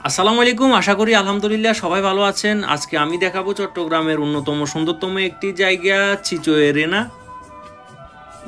আসসালামু আলাইকুম। আশা করি আলহামদুলিল্লাহ সবাই ভালো আছেন। আজকে আমি দেখাবো চট্টগ্রামের অন্যতম সুন্দরতম একটি জায়গা চিচো এরেনা।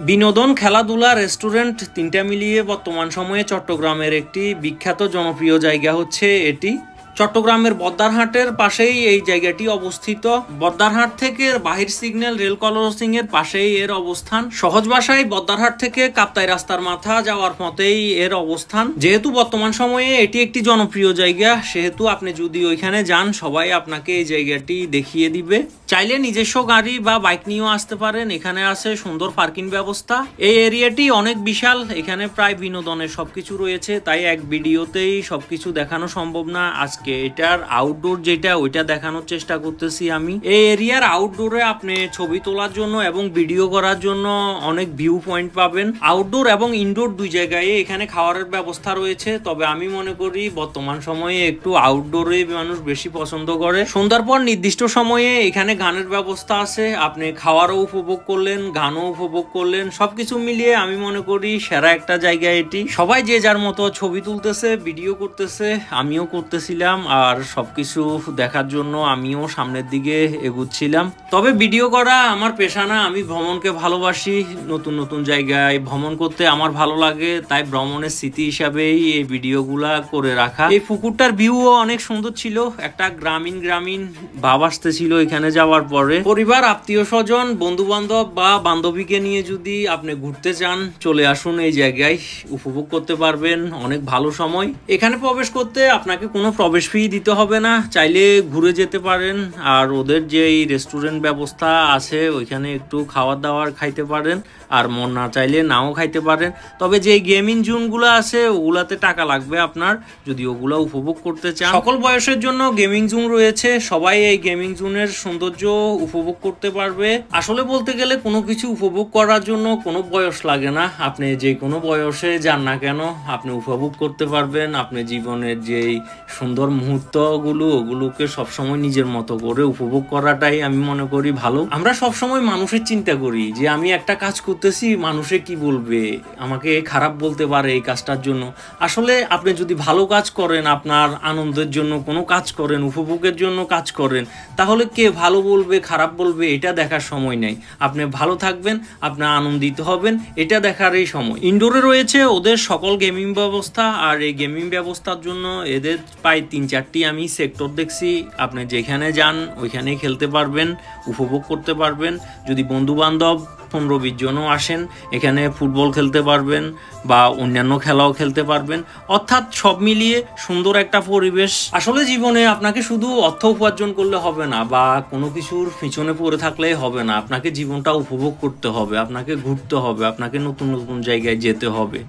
বিনোদন, খেলাধুলা, রেস্টুরেন্ট তিনটা মিলিয়ে বর্তমান সময়ে চট্টগ্রামের একটি বিখ্যাত জনপ্রিয় জায়গা হচ্ছে এটি। চট্টগ্রামের বদ্দারহাটের পাশেই এই জায়গাটি অবস্থিত। বদ্দারহাট থেকে বাহির সিগন্যাল রেল ক্রসিং এর পাশেই এর অবস্থান। সহজ ভাষায় বদ্দারহাট থেকে কাপ্তাই রাস্তার মাথা যাওয়ার পথেই এর অবস্থান। যেহেতু বর্তমান সময়ে এটি একটি জনপ্রিয় জায়গা, সেহেতু আপনি যদি ওইখানে যান সবাই আপনাকে এই জায়গাটি দেখিয়ে দিবে। চাইলে নিজস্ব গাড়ি বা বাইক নিয়েও আসতে পারেন। এখানে আছে সুন্দর পার্কিং ব্যবস্থা। এই এরিয়াটি অনেক বিশাল, এখানে প্রায় বিনোদনের সবকিছু রয়েছে, তাই এক ভিডিওতেই সবকিছু দেখানো সম্ভব না। আজকে এটার আউটডোর যেটা ওইটা দেখানোর চেষ্টা করতেছি আমি। এই এরিয়ার আউটডোরে আপনি ছবি তোলার জন্য এবং ভিডিও করার জন্য অনেক ভিউ পয়েন্ট পাবেন। আউটডোর এবং ইনডোর দুই জায়গায় এখানে খাওয়ারের ব্যবস্থা রয়েছে, তবে আমি মনে করি বর্তমান সময়ে একটু আউটডোরে মানুষ বেশি পছন্দ করে। সন্ধ্যার পর নির্দিষ্ট সময়ে এখানে গানের ব্যবস্থা আছে, আপনি খাওয়ারও উপভোগ করলেন, গানও উপভোগ করলেন। সবকিছু মিলিয়ে আমি মনে করি সেরা একটা জায়গা এটি। সবাই যে যার মতো ছবি তুলতেছে, ভিডিও করতেছে, আমিও করতেছিলাম। আর সবকিছু দেখার জন্য আমিও সামনের দিকে এগুচ্ছিলাম। তবে ভিডিও করা আমার পেশা না, আমি ভ্রমণকে ভালোবাসি। নতুন নতুন জায়গায় ভ্রমণ করতে আমার ভালো লাগে, তাই ভ্রমণের স্মৃতি হিসাবেই এই ভিডিওগুলা করে রাখা। এই পুকুরটার ভিউও অনেক সুন্দর ছিল, একটা গ্রামীণ ভাব আসতেছিল এখানে যাওয়ার পরে। পরিবার, আত্মীয় স্বজন, বন্ধু বান্ধব বা বান্ধবীকে নিয়ে যদি আপনি ঘুরতে চান চলে আসুন এই জায়গায়, উপভোগ করতে পারবেন। অনেক ভালো সময়। এখানে প্রবেশ করতে আপনাকে কোনো প্রবেশ ফি দিতে হবে না, চাইলে ঘুরে যেতে পারেন। আর ওদের যে এই রেস্টুরেন্ট ব্যবস্থা আছে ওইখানে একটু খাওয়ার দাওয়ার খাইতে পারেন, আর মন না চাইলে নাও খাইতে পারেন। তবে যে গেমিং জোনগুলো আছে ওগুলাতে টাকা লাগবে আপনার, যদি ওগুলো উপভোগ করতে চান। সকল বয়সের জন্য গেমিং জোন রয়েছে, সবাই এই গেমিং জোনের সৌন্দর্য উপভোগ করতে পারবে। আসলে বলতে গেলে কোনো কিছু উপভোগ করার জন্য কোনো বয়স লাগে না, আপনি যে কোনো বয়সে যান না কেন আপনি উপভোগ করতে পারবেন। আপনি জীবনের যেই সুন্দর মুহূর্তগুলো ওগুলোকে সবসময় নিজের মতো করে উপভোগ করাটাই আমি মনে করি ভালো। আমরা সবসময় মানুষের চিন্তা করি যে আমি একটা কাজ করতেছি, মানুষে কি বলবে, আমাকে খারাপ বলতে পারে এই কাজটার জন্য। আসলে আপনি যদি ভালো কাজ করেন, আপনার আনন্দের জন্য কোনো কাজ করেন, উপভোগের জন্য কাজ করেন, তাহলে কে ভালো বলবে খারাপ বলবে এটা দেখার সময় নেই। আপনি ভালো থাকবেন, আপনার আনন্দিত হবেন, এটা দেখার এই সময়। ইনডোরে রয়েছে ওদের সকল গেমিং ব্যবস্থা, আর এই গেমিং ব্যবস্থার জন্য এদের প্রায় 3-4টি আমি সেক্টর দেখছি। আপনি যেখানে যান ওইখানেই খেলতে পারবেন, উপভোগ করতে পারবেন। যদি বন্ধু বান্ধব 15-20 জনও আসেন এখানে ফুটবল খেলতে পারবেন বা অন্যান্য খেলাও খেলতে পারবেন। অর্থাৎ সব মিলিয়ে সুন্দর একটা পরিবেশ। আসলে জীবনে আপনাকে শুধু অর্থ উপার্জন করলে হবে না বা কোনো কিছুর পিছনে পড়ে থাকলেই হবে না, আপনাকে জীবনটা উপভোগ করতে হবে, আপনাকে ঘুরতে হবে, আপনাকে নতুন নতুন জায়গায় যেতে হবে।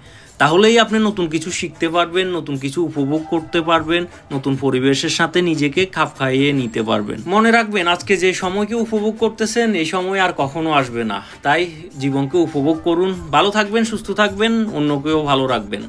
তাহলেই আপনি নতুন কিছু শিখতে পারবেন, নতুন কিছু উপভোগ করতে পারবেন, নতুন পরিবেশের সাথে নিজেকে খাপ খাইয়ে নিতে পারবেন। মনে রাখবেন, আজকে যে সময়কে উপভোগ করতেছেন এই সময় আর কখনো আসবে না, তাই জীবনকে উপভোগ করুন। ভালো থাকবেন, সুস্থ থাকবেন, অন্যকেও ভালো রাখবেন।